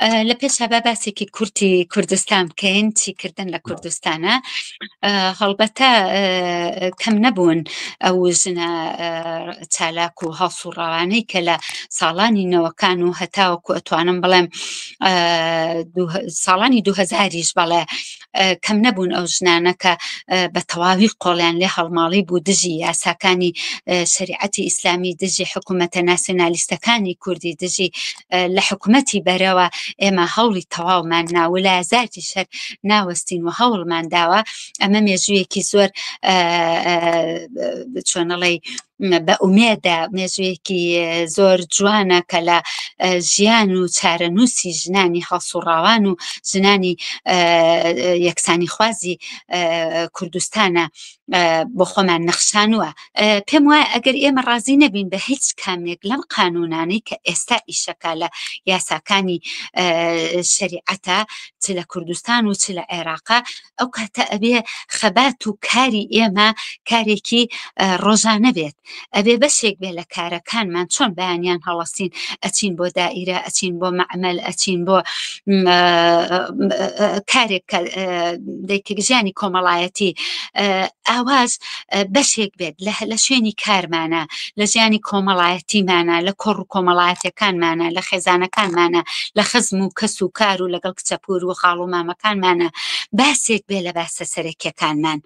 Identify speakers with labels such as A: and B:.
A: لە پێشەوە باسێکی کورتی کوردستان بکەین چیکردن لە کوردستانە هەڵبەتە کەم نەبوون ئەو ژنە چالاک و هەڵس و ڕەوانەی کە لە ساڵانی نەوەکان و هەتاوەکو ئەتوانم بڵێم ساڵانی 2000یش بەڵێ کەم نەبوون ئەو ژنانە کە بە تەواوی قۆڵیان لێ هەڵماڵی بوو دژی یاساکانی شریعەتی ئیسلامی دژی حکوومەتە ناسیۆنالیستەکانی کوردی دژی لە حکوومەتی بەرەوە ئێمە هەوڵی تەواومان ناولایەزارتی شەر ناوەستین و هەوڵمان داوە ئەمە مێژوویەکی زۆر چۆنەڵێ بە ئومێدە مێژوویەکی زۆر جوانە کە لە ژیان و چارەنووسی ژنانی هەڵسوڕاوان و ژنانی یەکسانی خوازی کوردستانە بۆ خۆمان نەخشانووە پێم وایە ئەگەر ئێمە ڕازی نەبین بە هیچ کامێک لەم قانونانەی کە ئێستا ئیشەکە لە یاساکانی شریعەتە چ لە کوردستان و چ لە عێراقا ئەو کاتە ئەبێ خەبات و کاری ئێمە کارێکی ڕۆژانە بێت ئەبێ بەشێک بێ لە کارەکانمان چۆن بەیانیان هەڵەستین ئەچین بۆ دائیرە ئەچین بۆ مەعمەل ئەچین بۆ کارێک ژیانی کۆمەڵایەتی ئاواز بەشێک بێت لە شوێنی کارمانە لە ژیانی کۆمەڵایەتیمانە لە کۆڕ و کۆمەڵایەتەکانمانە لە خێزانەکانمانە لە خەزم و کەس و کار و لەگەڵ کچەپور و خاڵ و مامەکانمانە باسێک بێ لە باسە سەرەکیەکانمان